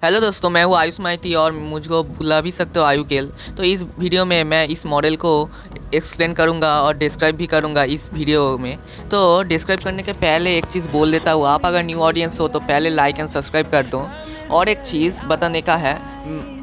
Hello दोस्तों, मैं हूँ आयुष माइती और मुझको बुला भी सकते हो आयुकेल। तो इस वीडियो में मैं इस मॉडल को एक्सप्लेन करूँगा और डिस्क्राइब भी करूँगा इस वीडियो में। तो डिस्क्राइब करने के पहले एक चीज़ बोल देता हूँ, आप अगर न्यू ऑडियंस हो तो पहले लाइक एंड सब्सक्राइब कर दो। और एक चीज़ बताने का है,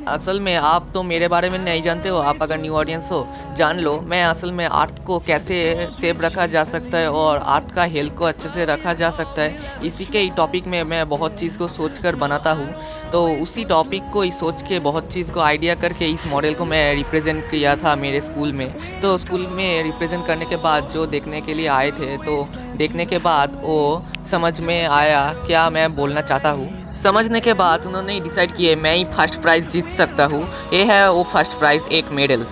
असल में आप तो मेरे बारे में नहीं जानते हो, आप अगर न्यू ऑडियंस हो जान लो। मैं असल में आर्ट को कैसे सेव रखा जा सकता है और आर्ट का हेल्थ को अच्छे से रखा जा सकता है, इसी के टॉपिक में मैं बहुत चीज़ को सोच कर बनाता हूँ। तो उसी टॉपिक को ही सोच के बहुत चीज़ को आइडिया करके इस मॉडल को मैं रिप्रेजेंट किया था मेरे स्कूल में। तो स्कूल में रिप्रेजेंट करने के बाद जो देखने के लिए आए थे, तो देखने के बाद वो समझ में आया क्या मैं बोलना चाहता हूँ। समझने के बाद उन्होंने डिसाइड किए मैं ही फर्स्ट प्राइज़ जीत सकता हूँ। ये है वो फर्स्ट प्राइज़, एक मेडल।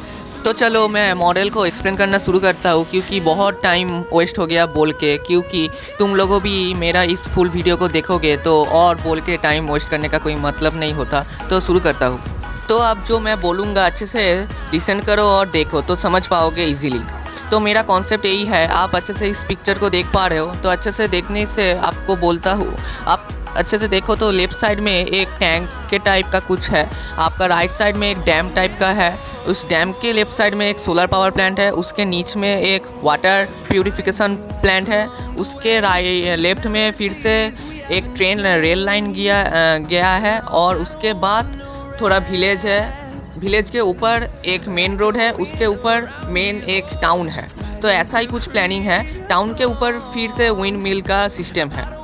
तो चलो मैं मॉडल को एक्सप्लेन करना शुरू करता हूँ, क्योंकि बहुत टाइम वेस्ट हो गया बोल के, क्योंकि तुम लोगों भी मेरा इस फुल वीडियो को देखोगे तो और बोल के टाइम वेस्ट करने का कोई मतलब नहीं होता। तो शुरू करता हूँ। तो अब जो मैं बोलूँगा अच्छे से लिसन करो और देखो तो समझ पाओगे इजीली। तो मेरा कॉन्सेप्ट यही है, आप अच्छे से इस पिक्चर को देख पा रहे हो तो अच्छे से देखने से आपको बोलता हूँ। आप अच्छे से देखो तो लेफ़्ट साइड में एक टैंक के टाइप का कुछ है, आपका राइट साइड में एक डैम टाइप का है, उस डैम के लेफ़्ट साइड में एक सोलर पावर प्लांट है, उसके नीचे में एक वाटर प्यूरिफिकेशन प्लांट है, उसके लेफ़्ट में फिर से एक रेल लाइन गया है, और उसके बाद थोड़ा विलेज है। विलेज के ऊपर एक मेन रोड है, उसके ऊपर मेन एक टाउन है। तो ऐसा ही कुछ प्लानिंग है। टाउन के ऊपर फिर से विंड मिल का सिस्टम है।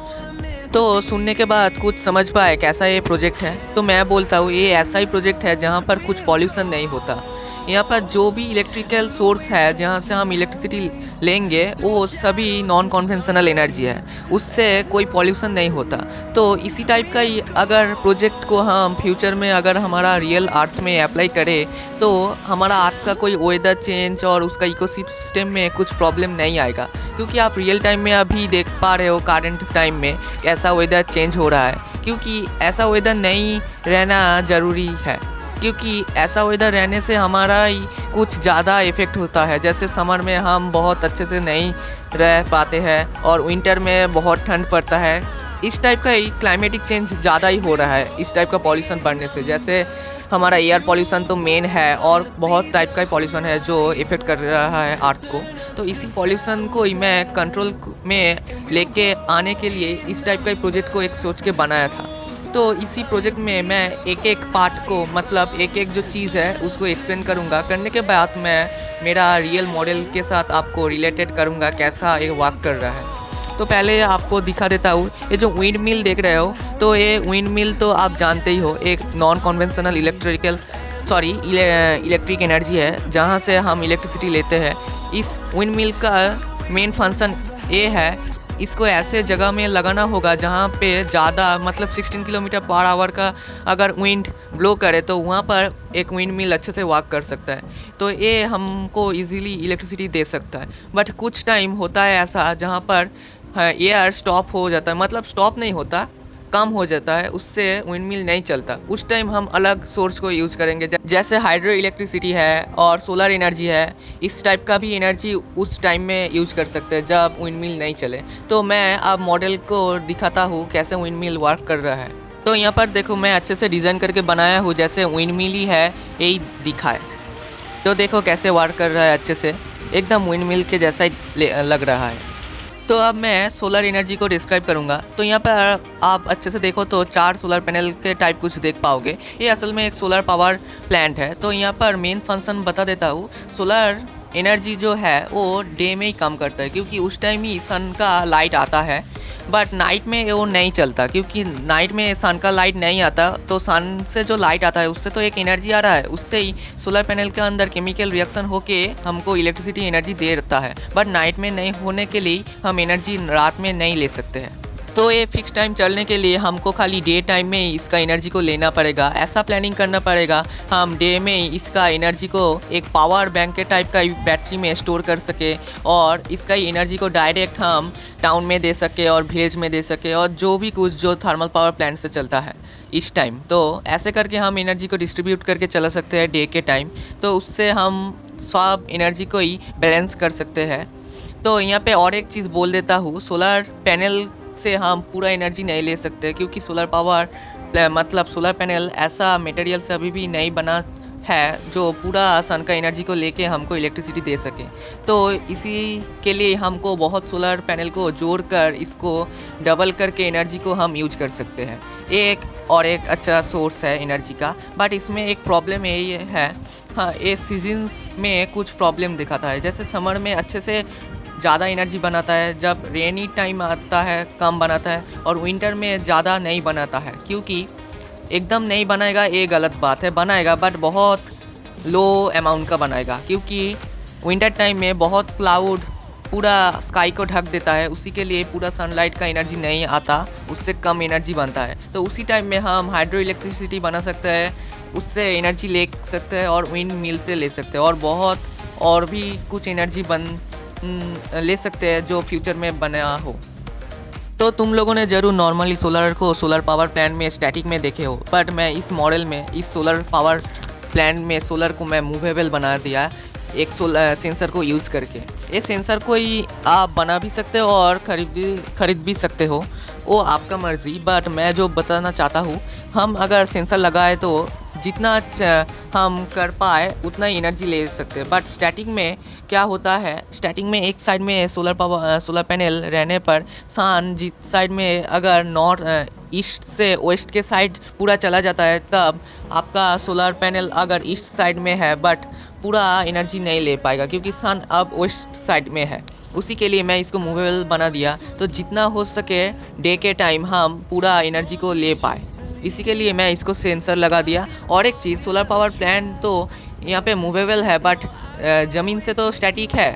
तो सुनने के बाद कुछ समझ पाए कैसा ये प्रोजेक्ट है। तो मैं बोलता हूँ ये ऐसा ही प्रोजेक्ट है जहाँ पर कुछ पॉल्यूशन नहीं होता। यहाँ पर जो भी इलेक्ट्रिकल सोर्स है जहाँ से हम इलेक्ट्रिसिटी लेंगे वो सभी नॉन कन्वेंशनल एनर्जी है, उससे कोई पॉल्यूशन नहीं होता। तो इसी टाइप का ही अगर प्रोजेक्ट को हम फ्यूचर में अगर हमारा रियल अर्थ में अप्लाई करें तो हमारा अर्थ का कोई वेदर चेंज और उसका इकोसिस्टम में कुछ प्रॉब्लम नहीं आएगा, क्योंकि आप रियल टाइम में अभी देख पा रहे हो करंट टाइम में कैसा वेदर चेंज हो रहा है। क्योंकि ऐसा वेदर नहीं रहना ज़रूरी है, क्योंकि ऐसा वेदर रहने से हमारा ही कुछ ज़्यादा इफ़ेक्ट होता है। जैसे समर में हम बहुत अच्छे से नहीं रह पाते हैं और विंटर में बहुत ठंड पड़ता है। इस टाइप का ही क्लाइमेटिक चेंज ज़्यादा ही हो रहा है इस टाइप का पॉल्यूशन बढ़ने से। जैसे हमारा एयर पॉल्यूशन तो मेन है और बहुत टाइप का पॉल्यूशन है जो इफ़ेक्ट कर रहा है अर्थ को। तो इसी पॉल्यूशन को ही मैं कंट्रोल में लेके आने के लिए इस टाइप का प्रोजेक्ट को एक सोच के बनाया था। तो इसी प्रोजेक्ट में मैं एक एक पार्ट को, मतलब एक एक जो चीज़ है उसको एक्सप्लेन करूँगा। करने के बाद मैं मेरा रियल मॉडल के साथ आपको रिलेटेड करूँगा कैसा ये वर्क कर रहा है। तो पहले आपको दिखा देता हूँ, ये जो विंड मिल देख रहे हो तो ये विंड मिल तो आप जानते ही हो, एक नॉन कन्वेंशनल इलेक्ट्रिक एनर्जी है जहाँ से हम इलेक्ट्रिसिटी लेते हैं। इस विंड मिल का मेन फंक्शन ये है, इसको ऐसे जगह में लगाना होगा जहाँ पे ज़्यादा, मतलब 16 किलोमीटर पर आवर का अगर विंड ब्लो करे तो वहाँ पर एक विंड मिल अच्छे से वर्क कर सकता है। तो ये हमको इजीली इलेक्ट्रिसिटी दे सकता है। बट कुछ टाइम होता है ऐसा जहाँ पर एयर स्टॉप हो जाता है, मतलब स्टॉप नहीं होता, कम हो जाता है, उससे विंड मिल नहीं चलता। उस टाइम हम अलग सोर्स को यूज़ करेंगे, जैसे हाइड्रो इलेक्ट्रिसिटी है और सोलर एनर्जी है। इस टाइप का भी एनर्जी उस टाइम में यूज कर सकते हैं जब विंड मिल नहीं चले। तो मैं अब मॉडल को दिखाता हूँ कैसे विंड मिल वर्क कर रहा है। तो यहाँ पर देखो मैं अच्छे से डिज़ाइन करके बनाया हूँ जैसे विंड मिल ही है यही दिखा है। तो देखो कैसे वर्क कर रहा है, अच्छे से एकदम विंड मिल के जैसा ही लग रहा है। तो अब मैं सोलर एनर्जी को डिस्क्राइब करूंगा। तो यहाँ पर आप अच्छे से देखो तो 4 सोलर पैनल के टाइप कुछ देख पाओगे। ये असल में एक सोलर पावर प्लांट है। तो यहाँ पर मेन फंक्शन बता देता हूँ। सोलर एनर्जी जो है वो डे में ही काम करता है, क्योंकि उस टाइम ही सन का लाइट आता है। बट नाइट में वो नहीं चलता, क्योंकि नाइट में सन का लाइट नहीं आता। तो सन से जो लाइट आता है उससे तो एक एनर्जी आ रहा है, उससे ही सोलर पैनल के अंदर केमिकल रिएक्शन होके हमको इलेक्ट्रिसिटी एनर्जी दे देता है। बट नाइट में नहीं होने के लिए हम एनर्जी रात में नहीं ले सकते हैं। तो ये फिक्स टाइम चलने के लिए हमको खाली डे टाइम में ही इसका एनर्जी को लेना पड़ेगा। ऐसा प्लानिंग करना पड़ेगा हम डे में ही इसका एनर्जी को एक पावर बैंक के टाइप का बैटरी में स्टोर कर सके, और इसका एनर्जी को डायरेक्ट हम टाउन में दे सके और विलेज में दे सके, और जो भी कुछ जो थर्मल पावर प्लांट से चलता है इस टाइम। तो ऐसे करके हम एनर्जी को डिस्ट्रीब्यूट करके चला सकते हैं डे के टाइम। तो उससे हम सब एनर्जी को ही बैलेंस कर सकते हैं। तो यहाँ पे और एक चीज़ बोल देता हूँ, सोलर पैनल से हम पूरा एनर्जी नहीं ले सकते, क्योंकि सोलर पावर मतलब सोलर पैनल ऐसा मटेरियल से अभी भी नहीं बना है जो पूरा सन का एनर्जी को लेके हमको इलेक्ट्रिसिटी दे सके। तो इसी के लिए हमको बहुत सोलर पैनल को जोड़कर इसको डबल करके एनर्जी को हम यूज कर सकते हैं। एक अच्छा सोर्स है एनर्जी का, बट इसमें एक प्रॉब्लम ये है, हाँ, ये सीजन्स में कुछ प्रॉब्लम दिखाता है। जैसे समर में अच्छे से ज़्यादा एनर्जी बनाता है, जब रेनी टाइम आता है कम बनाता है, और विंटर में ज़्यादा नहीं बनाता है। क्योंकि एकदम नहीं बनाएगा ये गलत बात है, बनाएगा बट बहुत लो अमाउंट का बनाएगा, क्योंकि विंटर टाइम में बहुत क्लाउड पूरा स्काई को ढक देता है, उसी के लिए पूरा सनलाइट का एनर्जी नहीं आता, उससे कम एनर्जी बनता है। तो उसी टाइम में हम हाइड्रो इलेक्ट्रिसिटी बना सकते हैं, उससे एनर्जी ले सकते हैं और विंड मिल से ले सकते हैं, और बहुत और भी कुछ एनर्जी ले सकते हैं जो फ्यूचर में बना हो। तो तुम लोगों ने ज़रूर नॉर्मली सोलर को सोलर पावर प्लांट में स्टैटिक में देखे हो, बट मैं इस मॉडल में इस सोलर पावर प्लांट में सोलर को मैं मूवेबल बना दिया एक सोलर सेंसर को यूज़ करके। ये सेंसर को ही आप बना भी सकते हो और खरीद भी सकते हो, वो आपका मर्ज़ी। बट मैं जो बताना चाहता हूँ, हम अगर सेंसर लगाए तो जितना हम कर पाए उतना ही एनर्जी ले सकते हैं। बट स्टैटिक में क्या होता है, स्टैटिक में एक साइड में सोलर पैनल रहने पर सन जिस साइड में अगर नॉर्थ ईस्ट से वेस्ट के साइड पूरा चला जाता है, तब आपका सोलर पैनल अगर ईस्ट साइड में है बट पूरा एनर्जी नहीं ले पाएगा, क्योंकि सन अब वेस्ट साइड में है। उसी के लिए मैं इसको मूवेबल बना दिया, तो जितना हो सके डे के टाइम हम पूरा एनर्जी को ले पाए। इसी के लिए मैं इसको सेंसर लगा दिया। और एक चीज़, सोलर पावर प्लांट तो यहाँ पे मूवेबल है, बट ज़मीन से तो स्टैटिक है,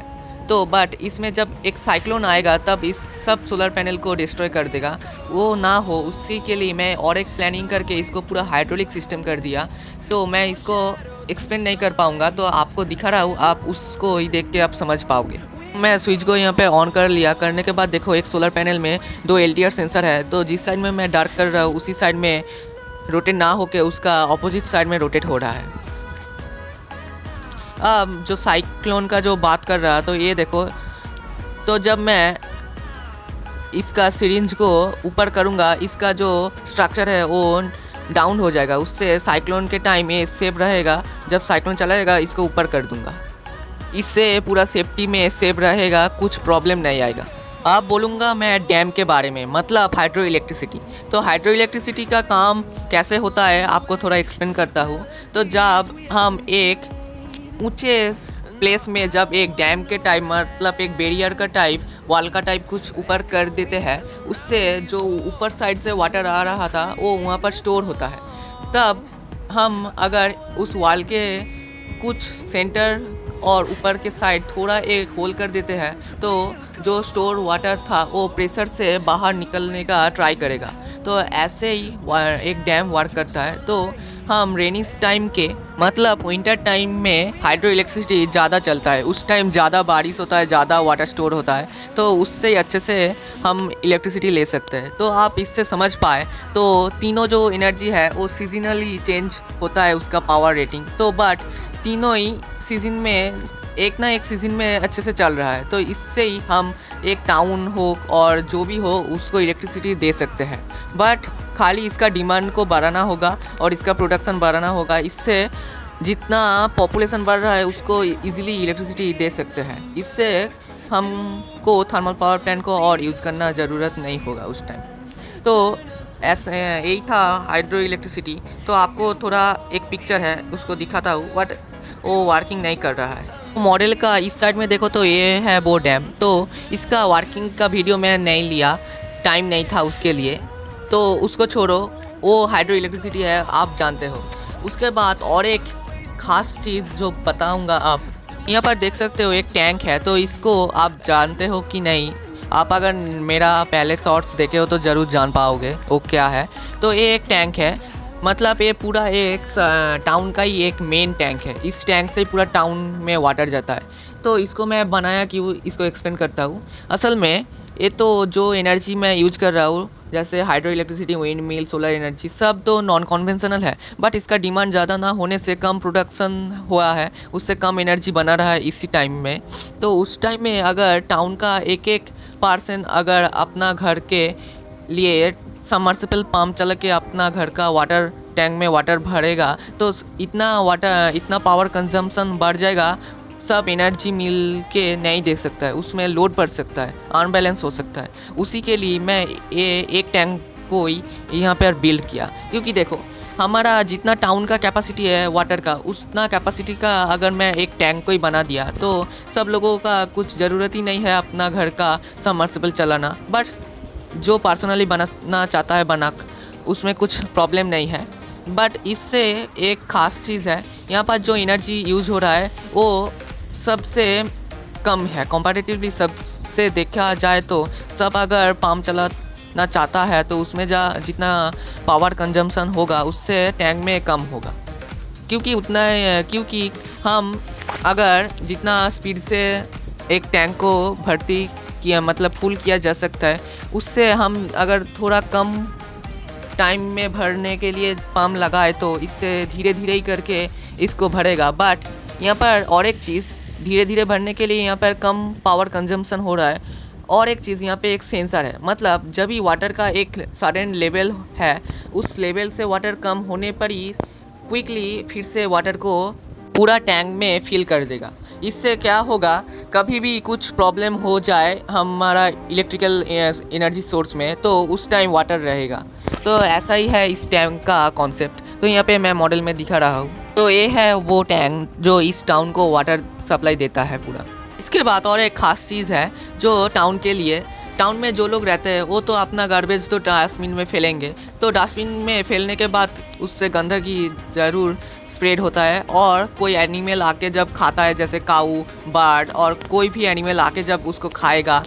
तो बट इसमें जब एक साइक्लोन आएगा तब इस सब सोलर पैनल को डिस्ट्रॉय कर देगा, वो ना हो उसी के लिए मैं और एक प्लानिंग करके इसको पूरा हाइड्रोलिक सिस्टम कर दिया। तो मैं इसको एक्सप्लेन नहीं कर पाऊँगा, तो आपको दिखा रहा हूँ, आप उसको ही देख के आप समझ पाओगे। मैं स्विच को यहाँ पे ऑन कर लिया, करने के बाद देखो एक सोलर पैनल में 2 LTR सेंसर है, तो जिस साइड में मैं डार्क कर रहा हूँ उसी साइड में रोटेट ना होके उसका ऑपोजिट साइड में रोटेट हो रहा है। अब जो साइक्लोन का जो बात कर रहा, तो ये देखो, तो जब मैं इसका सिरिंज को ऊपर करूँगा, इसका जो स्ट्रक्चर है वो डाउन हो जाएगा, उससे साइक्लोन के टाइम ये सेफ रहेगा। जब साइक्लोन चला जाएगा इसको ऊपर कर दूँगा, इससे पूरा सेफ्टी में सेफ रहेगा, कुछ प्रॉब्लम नहीं आएगा। अब बोलूँगा मैं डैम के बारे में, मतलब हाइड्रो इलेक्ट्रिसिटी। तो हाइड्रो इलेक्ट्रिसिटी का काम कैसे होता है आपको थोड़ा एक्सप्लेन करता हूँ। तो जब हम एक ऊंचे प्लेस में जब एक डैम के टाइप, मतलब एक बैरियर का टाइप, वॉल का टाइप कुछ ऊपर कर देते हैं, उससे जो ऊपर साइड से वाटर आ रहा था वो वहाँ पर स्टोर होता है। तब हम अगर उस वॉल के कुछ सेंटर और ऊपर के साइड थोड़ा एक होल कर देते हैं, तो जो स्टोर वाटर था वो प्रेशर से बाहर निकलने का ट्राई करेगा। तो ऐसे ही एक डैम वर्क करता है। तो हम रेनी टाइम के, मतलब विंटर टाइम में हाइड्रो इलेक्ट्रिसिटी ज़्यादा चलता है, उस टाइम ज़्यादा बारिश होता है, ज़्यादा वाटर स्टोर होता है, तो उससे अच्छे से हम इलेक्ट्रिसिटी ले सकते हैं। तो आप इससे समझ पाए तो तीनों जो एनर्जी है वो सीजनली चेंज होता है उसका पावर रेटिंग। तो बट तीनों ही सीज़न में एक ना एक सीज़न में अच्छे से चल रहा है, तो इससे ही हम एक टाउन हो और जो भी हो उसको इलेक्ट्रिसिटी दे सकते हैं। बट खाली इसका डिमांड को बढ़ाना होगा और इसका प्रोडक्शन बढ़ाना होगा, इससे जितना पॉपुलेशन बढ़ रहा है उसको इजीली इलेक्ट्रिसिटी दे सकते हैं। इससे हमको थर्मल पावर प्लांट को और यूज़ करना ज़रूरत नहीं होगा उस टाइम। तो ऐसे यही था हाइड्रो इलेक्ट्रिसिटी। तो आपको थोड़ा एक पिक्चर है उसको दिखाता हूँ, बट वो वर्किंग नहीं कर रहा है। मॉडल का इस साइड में देखो तो ये है वो डैम। तो इसका वर्किंग का वीडियो मैं नहीं लिया, टाइम नहीं था उसके लिए, तो उसको छोड़ो, वो हाइड्रो इलेक्ट्रिसिटी है, आप जानते हो। उसके बाद और एक ख़ास चीज़ जो बताऊंगा, आप यहाँ पर देख सकते हो एक टैंक है। तो इसको आप जानते हो कि नहीं, आप अगर मेरा पहले शॉर्ट्स देखे हो तो ज़रूर जान पाओगे वो क्या है। तो ये एक टैंक है, मतलब ये पूरा एक टाउन का ही एक मेन टैंक है। इस टैंक से पूरा टाउन में वाटर जाता है। तो इसको मैं बनाया क्यों, इसको एक्सप्लेन करता हूँ। असल में ये तो जो एनर्जी मैं यूज कर रहा हूँ, जैसे hydro electricity, wind mill, solar energy, सब तो नॉन कन्वेंशनल है, बट इसका डिमांड ज़्यादा ना होने से कम प्रोडक्शन हुआ है, उससे कम एनर्जी बना रहा है इसी टाइम में। तो उस टाइम में अगर टाउन का एक 1% अगर अपना घर के लिए सबमर्सिबल पंप चला के अपना घर का वाटर टैंक में वाटर भरेगा तो इतना पावर कंजम्पशन बढ़ जाएगा, सब एनर्जी मिल के नहीं दे सकता है, उसमें लोड पड़ सकता है, अनबैलेंस हो सकता है। उसी के लिए मैं एक टैंक को ही यहाँ पर बिल्ड किया, क्योंकि देखो हमारा जितना टाउन का कैपेसिटी है वाटर का, उतना कैपेसिटी का अगर मैं एक टैंक को ही बना दिया तो सब लोगों का कुछ ज़रूरत ही नहीं है अपना घर का सबमर्सिबल चलाना। बट जो पर्सनली बनाना चाहता है बना, उसमें कुछ प्रॉब्लम नहीं है। बट इससे एक ख़ास चीज़ है, यहाँ पर जो एनर्जी यूज हो रहा है वो सबसे कम है कंपैरेटिवली। सबसे देखा जाए तो सब अगर पंप चलाना चाहता है तो उसमें जितना पावर कंजम्पशन होगा उससे टैंक में कम होगा, क्योंकि हम अगर जितना स्पीड से एक टैंक को भर्ती किया मतलब फुल किया जा सकता है, उससे हम अगर थोड़ा कम टाइम में भरने के लिए पंप लगाए तो इससे धीरे धीरे ही करके इसको भरेगा। बट यहाँ पर और एक चीज़, धीरे धीरे भरने के लिए यहाँ पर कम पावर कंजम्पशन हो रहा है। और एक चीज़, यहाँ पे एक सेंसर है, मतलब जब भी वाटर का एक सडन लेवल है, उस लेवल से वाटर कम होने पर ही क्विकली फिर से वाटर को पूरा टैंक में फिल कर देगा। इससे क्या होगा, कभी भी कुछ प्रॉब्लम हो जाए हमारा इलेक्ट्रिकल एनर्जी सोर्स में तो उस टाइम वाटर रहेगा। तो ऐसा ही है इस टैंक का कॉन्सेप्ट। तो यहाँ पे मैं मॉडल में दिखा रहा हूँ। तो ये है वो टैंक जो इस टाउन को वाटर सप्लाई देता है पूरा। इसके बाद और एक ख़ास चीज़ है जो टाउन के लिए, टाउन में जो लोग रहते हैं वो तो अपना गार्बेज तो डस्टबिन में फैलेंगे, तो डस्टबिन में फैलने के बाद उससे गंदगी ज़रूर स्प्रेड होता है। और कोई एनिमल आके जब खाता है, जैसे काऊ, बर्ड और कोई भी एनिमल आके जब उसको खाएगा,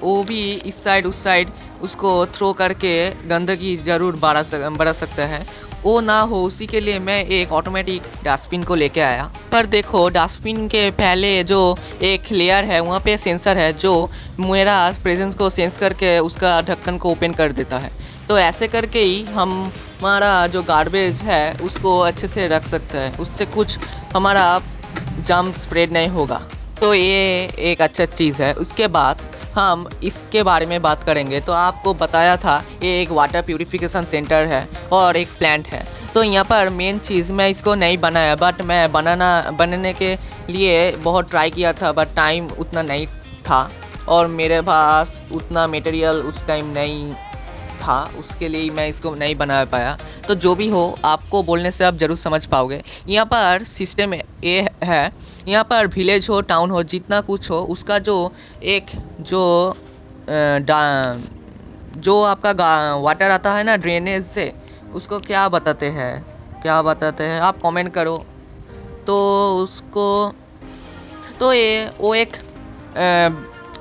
वो भी इस साइड उस साइड उसको थ्रो करके गंदगी ज़रूर बढ़ा सकता है। वो ना हो उसी के लिए मैं एक ऑटोमेटिक डस्टबिन को लेके आया। पर देखो डस्टबिन के पहले जो एक लेयर है वहाँ पे सेंसर है जो मेरा प्रेजेंस को सेंस करके उसका ढक्कन को ओपन कर देता है। तो ऐसे करके ही हमारा जो गार्बेज है उसको अच्छे से रख सकते हैं, उससे कुछ हमारा जर्म स्प्रेड नहीं होगा। तो ये एक अच्छा चीज़ है। उसके बाद हम इसके बारे में बात करेंगे। तो आपको बताया था ये एक वाटर प्यूरिफिकेशन सेंटर है और एक प्लांट है। तो यहाँ पर मेन चीज़, मैं इसको नहीं बनाया, बट मैं बनाने के लिए बहुत ट्राई किया था, बट टाइम उतना नहीं था और मेरे पास उतना मटेरियल उस टाइम नहीं था, उसके लिए मैं इसको नहीं बना पाया। तो जो भी हो, आपको बोलने से आप ज़रूर समझ पाओगे। यहाँ पर सिस्टम ये है, यहाँ पर विलेज हो टाउन हो जितना कुछ हो, उसका जो आपका वाटर आता है ना ड्रेनेज से, उसको क्या बताते हैं आप कमेंट करो। तो उसको तो वो एक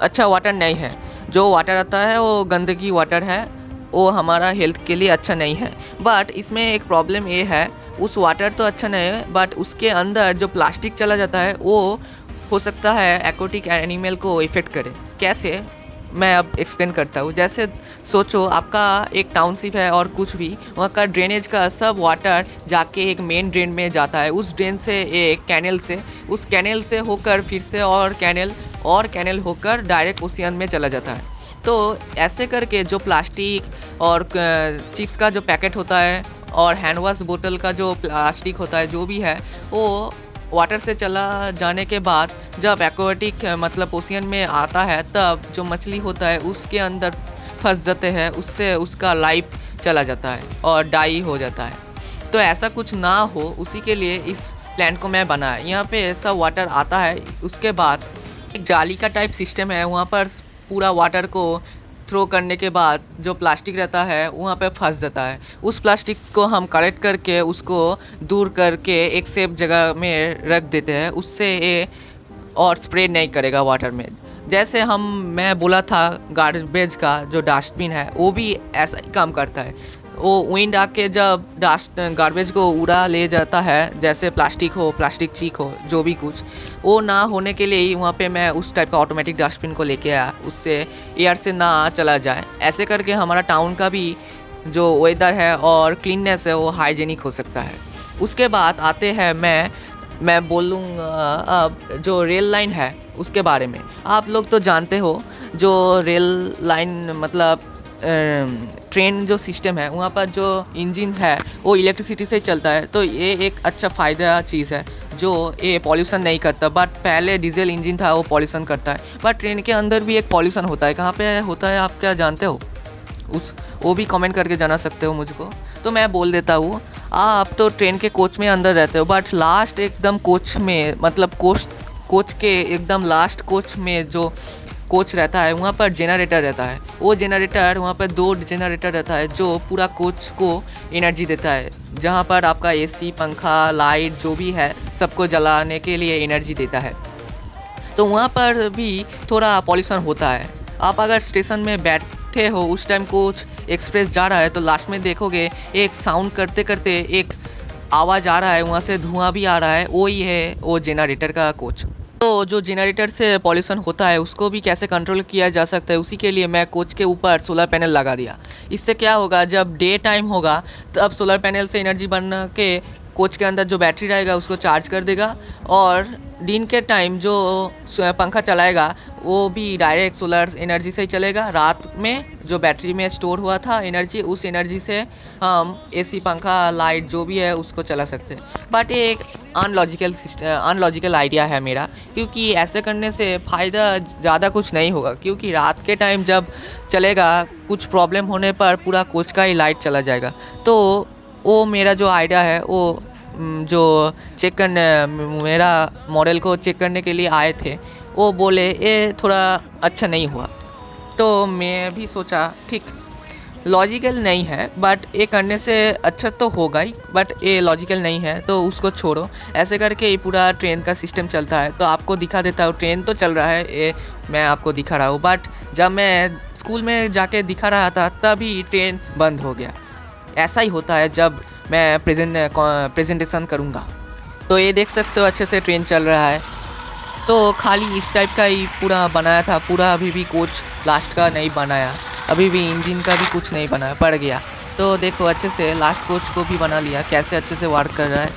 अच्छा वाटर नहीं है। जो वाटर आता है वो गंदगी वाटर है, वो हमारा हेल्थ के लिए अच्छा नहीं है। बट इसमें एक प्रॉब्लम ये है, उस वाटर तो अच्छा नहीं है बट उसके अंदर जो प्लास्टिक चला जाता है वो हो सकता है एक्वाटिक एनिमल को इफ़ेक्ट करे। कैसे, मैं अब एक्सप्लेन करता हूँ। जैसे सोचो आपका एक टाउनशिप है और कुछ भी, वहाँ का ड्रेनेज का सब वाटर जाके एक मेन ड्रेन में जाता है, उस ड्रेन से एक कैनल से, उस कैनल से होकर फिर से और कैनल होकर डायरेक्ट ओशियन में चला जाता है। तो ऐसे करके जो प्लास्टिक और चिप्स का जो पैकेट होता है और हैंड वॉश बोतल का जो प्लास्टिक होता है, जो भी है, वो वाटर से चला जाने के बाद जब एक्वाटिक मतलब ओशियन में आता है, तब जो मछली होता है उसके अंदर फंस जाते हैं, उससे उसका लाइफ चला जाता है और डाई हो जाता है। तो ऐसा कुछ ना हो, उसी के लिए इस प्लांट को मैं बनाया। यहाँ पे सब वाटर आता है, उसके बाद एक जाली का टाइप सिस्टम है, वहाँ पर पूरा वाटर को थ्रो करने के बाद जो प्लास्टिक रहता है वहाँ पे फंस जाता है। उस प्लास्टिक को हम कलेक्ट करके उसको दूर करके एक सेफ जगह में रख देते हैं, उससे ये और स्प्रे नहीं करेगा वाटर में। जैसे मैं बोला था गार्बेज का जो डस्टबिन है वो भी ऐसा ही काम करता है। वो विंड आके जब गार्बेज को उड़ा ले जाता है, जैसे प्लास्टिक चीक हो, जो भी कुछ, वो ना होने के लिए ही वहाँ पे मैं उस टाइप का ऑटोमेटिक डस्टबिन को लेके आया, उससे एयर से ना चला जाए। ऐसे करके हमारा टाउन का भी जो वेदर है और क्लीननेस है वो हाइजीनिक हो सकता है। उसके बाद आते हैं मैं बोलूँगा अब जो रेल लाइन है उसके बारे में। आप लोग तो जानते हो जो रेल लाइन मतलब ट्रेन जो सिस्टम है वहाँ पर जो इंजन है वो इलेक्ट्रिसिटी से चलता है, तो ये एक अच्छा फ़ायदा चीज़ है जो ये पॉल्यूशन नहीं करता। बट पहले डीजल इंजन था, वो पॉल्यूशन करता है। बट ट्रेन के अंदर भी एक पॉल्यूशन होता है, कहाँ पे होता है आप क्या जानते हो? उस वो भी कमेंट करके जाना सकते हो मुझको। तो मैं बोल देता हूँ, आप तो ट्रेन के कोच में अंदर रहते हो, बट लास्ट एकदम कोच में, मतलब कोच के एकदम लास्ट कोच में जो कोच रहता है वहाँ पर जनरेटर रहता है। वो जनरेटर, वहाँ पर 2 जनरेटर रहता है जो पूरा कोच को एनर्जी देता है, जहाँ पर आपका एसी, पंखा, लाइट जो भी है सबको जलाने के लिए एनर्जी देता है। तो वहाँ पर भी थोड़ा पॉल्यूशन होता है। आप अगर स्टेशन में बैठे हो, उस टाइम कोच एक्सप्रेस जा रहा है, तो लास्ट में देखोगे एक साउंड करते करते एक आवाज़ आ रहा है, वहाँ से धुआं भी आ रहा है, वही है वो जनरेटर का कोच। तो जो जनरेटर से पॉल्यूशन होता है उसको भी कैसे कंट्रोल किया जा सकता है, उसी के लिए मैं कोच के ऊपर सोलर पैनल लगा दिया। इससे क्या होगा, जब डे टाइम होगा तब सोलर पैनल से एनर्जी बना के कोच के अंदर जो बैटरी रहेगा उसको चार्ज कर देगा, और दिन के टाइम जो पंखा चलाएगा वो भी डायरेक्ट सोलर एनर्जी से ही चलेगा। रात में जो बैटरी में स्टोर हुआ था एनर्जी, उस एनर्जी से हम एसी, पंखा, लाइट जो भी है उसको चला सकते हैं। बट ये एक अनलॉजिकल आइडिया है मेरा, क्योंकि ऐसे करने से फ़ायदा ज़्यादा कुछ नहीं होगा। क्योंकि रात के टाइम जब चलेगा, कुछ प्रॉब्लम होने पर पूरा कोच का ही लाइट चला जाएगा। तो वो मेरा जो आइडिया है, वो जो चेक करने, मेरा मॉडल को चेक करने के लिए आए थे, वो बोले ये थोड़ा अच्छा नहीं हुआ। तो मैं भी सोचा ठीक, लॉजिकल नहीं है, बट ये करने से अच्छा तो होगा ही, बट ये लॉजिकल नहीं है तो उसको छोड़ो। ऐसे करके ये पूरा ट्रेन का सिस्टम चलता है। तो आपको दिखा देता हूँ, ट्रेन तो चल रहा है, ये मैं आपको दिखा रहा हूँ। बट जब मैं स्कूल में जाके दिखा रहा था तभी ट्रेन बंद हो गया। ऐसा ही होता है जब मैं प्रेजेंटेशन करूँगा। तो ये देख सकते हो अच्छे से ट्रेन चल रहा है। तो खाली इस टाइप का ही पूरा बनाया था, पूरा अभी भी कोच लास्ट का नहीं बनाया, अभी भी इंजन का भी कुछ नहीं बनाया, पड़ गया। तो देखो अच्छे से लास्ट कोच को भी बना लिया, कैसे अच्छे से वर्क कर रहा है।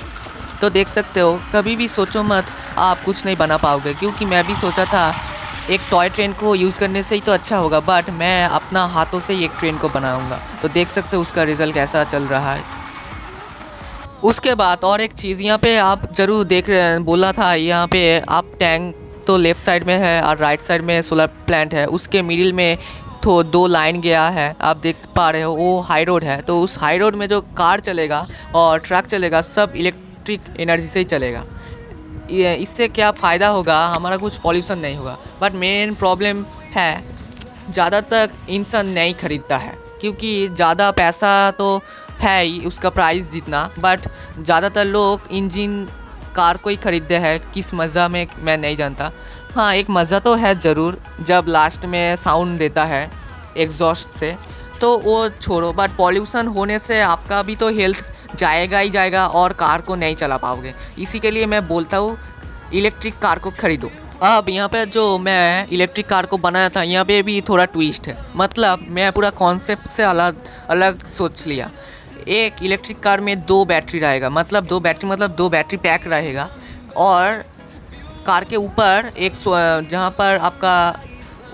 तो देख सकते हो, कभी भी सोचो मत आप कुछ नहीं बना पाओगे, क्योंकि मैं भी सोचा था एक टॉय ट्रेन को यूज़ करने से ही तो अच्छा होगा, बट मैं अपना हाथों से ही एक ट्रेन को बनाऊँगा। तो देख सकते हो उसका रिज़ल्ट कैसा चल रहा है। उसके बाद और एक चीज़ यहाँ पे आप ज़रूर देख रहे हैं, बोला था यहाँ पे आप टैंक तो लेफ़्ट साइड में है और राइट साइड में सोलर प्लांट है, उसके मिडिल में तो 2 लाइन गया है, आप देख पा रहे हो, वो हाई रोड है। तो उस हाई रोड में जो कार चलेगा और ट्रक चलेगा सब इलेक्ट्रिक एनर्जी से ही चलेगा। इससे क्या फ़ायदा होगा, हमारा कुछ पॉल्यूशन नहीं होगा। बट मेन प्रॉब्लम है, ज़्यादातर इंसान नहीं खरीदता है, क्योंकि ज़्यादा पैसा तो है ही उसका प्राइस जितना, बट ज़्यादातर लोग इंजन कार को ही खरीदते हैं। किस मज़ा में मैं नहीं जानता। हाँ, एक मज़ा तो है ज़रूर, जब लास्ट में साउंड देता है एग्जॉस्ट से, तो वो छोड़ो। बट पॉल्यूशन होने से आपका भी तो हेल्थ जाएगा ही जाएगा और कार को नहीं चला पाओगे। इसी के लिए मैं बोलता हूँ इलेक्ट्रिक कार को खरीदो। अब यहाँ पे जो मैं इलेक्ट्रिक कार को बनाया था, यहाँ पे भी थोड़ा ट्विस्ट है। मतलब मैं पूरा कॉन्सेप्ट से अलग सोच लिया। एक इलेक्ट्रिक कार में 2 बैटरी रहेगा, मतलब 2 बैटरी पैक रहेगा, और कार के ऊपर एक जहाँ पर आपका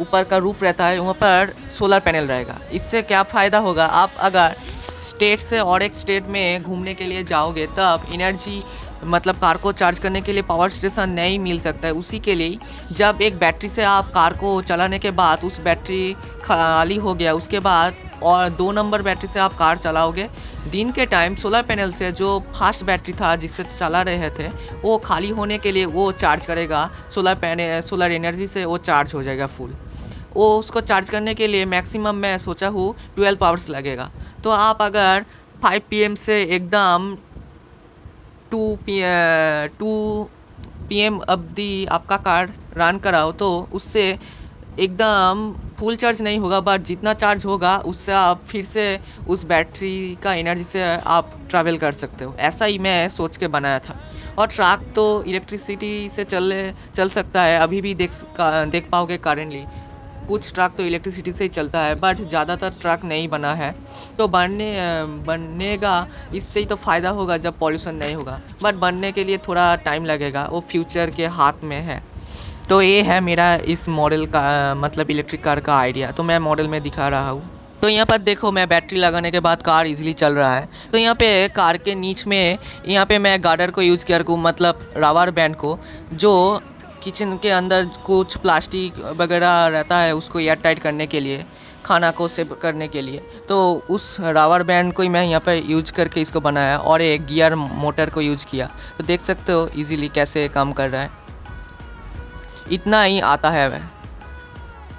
ऊपर का रूप रहता है वहाँ पर सोलर पैनल रहेगा। इससे क्या फ़ायदा होगा, आप अगर स्टेट से और एक स्टेट में घूमने के लिए जाओगे तब एनर्जी, मतलब कार को चार्ज करने के लिए पावर स्टेशन नहीं मिल सकता है। उसी के लिए जब एक बैटरी से आप कार को चलाने के बाद उस बैटरी खाली हो गया, उसके बाद और 2 नंबर बैटरी से आप कार चलाओगे, दिन के टाइम सोलर पैनल से जो फास्ट बैटरी था जिससे चला रहे थे, वो खाली होने के लिए वो चार्ज करेगा। सोलर एनर्जी से वो चार्ज हो जाएगा फुल। वो उसको चार्ज करने के लिए मैक्सिमम मैं सोचा हूँ 12 आवर्स लगेगा। तो आप अगर 5 PM से एकदम 2 PM अवधि आपका कार रन कराओ, तो उससे एकदम फुल चार्ज नहीं होगा, बट जितना चार्ज होगा उससे आप फिर से उस बैटरी का एनर्जी से आप ट्रैवल कर सकते हो। ऐसा ही मैं सोच के बनाया था। और ट्रक तो इलेक्ट्रिसिटी से चल सकता है, अभी भी देख पाओगे करेंटली कुछ ट्रक तो इलेक्ट्रिसिटी से ही चलता है, बट ज़्यादातर ट्रक नहीं बना है। तो बननेगा, इससे ही तो फ़ायदा होगा जब पॉल्यूशन नहीं होगा। बट बनने के लिए थोड़ा टाइम लगेगा, वो फ्यूचर के हाथ में है। तो ये है मेरा इस मॉडल का, मतलब इलेक्ट्रिक कार का आइडिया। तो मैं मॉडल में दिखा रहा हूँ। तो यहाँ पर देखो मैं बैटरी लगाने के बाद कार इजीली चल रहा है। तो यहाँ पे कार के नीच में यहाँ पे मैं गार्डर को यूज़ किया हूँ, मतलब रबर बैंड को, जो किचन के अंदर कुछ प्लास्टिक वगैरह रहता है उसको एयर टाइट करने के लिए, खाना को सेव करने के लिए। तो उस रबर बैंड को ही मैं यहाँ पे यूज करके इसको बनाया और एक गियर मोटर को यूज किया। तो देख सकते हो इजीली कैसे काम कर रहा है, इतना ही आता है वह।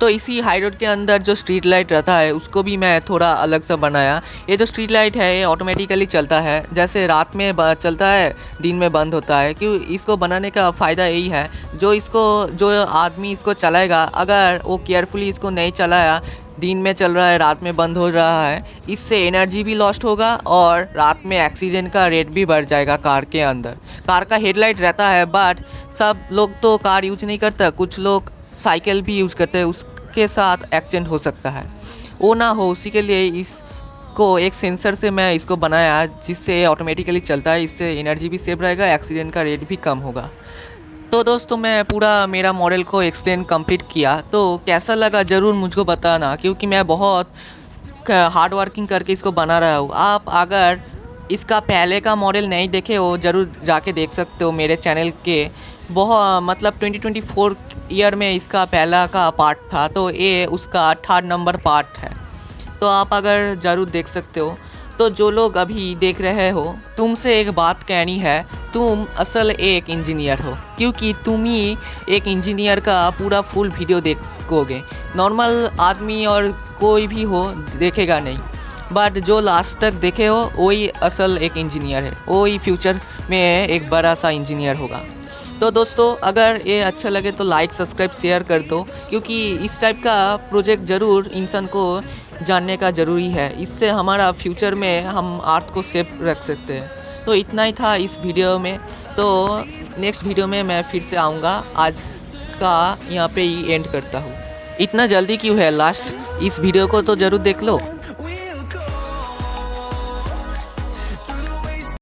तो इसी हाई रोड के अंदर जो स्ट्रीट लाइट रहता है उसको भी मैं थोड़ा अलग सा बनाया। ये जो स्ट्रीट लाइट है ये ऑटोमेटिकली चलता है, जैसे रात में चलता है दिन में बंद होता है। क्यों इसको बनाने का फ़ायदा यही है, जो आदमी इसको चलाएगा, अगर वो केयरफुली इसको नहीं चलाया, दिन में चल रहा है रात में बंद हो रहा है, इससे एनर्जी भी लॉस्ट होगा और रात में एक्सीडेंट का रेट भी बढ़ जाएगा। कार के अंदर कार का हेडलाइट रहता है, बट सब लोग तो कार यूज नहीं करता, कुछ लोग साइकिल भी यूज़ करते हैं, उसके साथ एक्सीडेंट हो सकता है। वो ना हो उसी के लिए इसको एक सेंसर से मैं इसको बनाया, जिससे ऑटोमेटिकली चलता है। इससे एनर्जी भी सेव रहेगा, एक्सीडेंट का रेट भी कम होगा। तो दोस्तों मैं पूरा मेरा मॉडल को एक्सप्लेन कंप्लीट किया, तो कैसा लगा ज़रूर मुझको बताना, क्योंकि मैं बहुत हार्ड वर्किंग करके इसको बना रहा हूँ। आप अगर इसका पहले का मॉडल नहीं देखे हो ज़रूर जाके देख सकते हो मेरे चैनल के। बहुत मतलब 2024 ईयर में इसका पहला का पार्ट था, तो ये उसका 3rd नंबर पार्ट है। तो आप अगर ज़रूर देख सकते हो। तो जो लोग अभी देख रहे हो, तुमसे एक बात कहनी है, तुम असल एक इंजीनियर हो, क्योंकि तुम ही एक इंजीनियर का पूरा फुल वीडियो देखोगे। नॉर्मल आदमी और कोई भी हो देखेगा नहीं, बट जो लास्ट तक देखे हो वही असल एक इंजीनियर है, वही फ्यूचर में एक बड़ा सा इंजीनियर होगा। तो दोस्तों अगर ये अच्छा लगे तो लाइक सब्सक्राइब शेयर कर दो, क्योंकि इस टाइप का प्रोजेक्ट ज़रूर इंसान को जानने का ज़रूरी है। इससे हमारा फ्यूचर में हम अर्थ को सेफ रख सकते हैं। तो इतना ही था इस वीडियो में, तो नेक्स्ट वीडियो में मैं फिर से आऊँगा। आज का यहाँ पे ही एंड करता हूँ। इतना जल्दी क्यों है, लास्ट इस वीडियो को तो ज़रूर देख लो।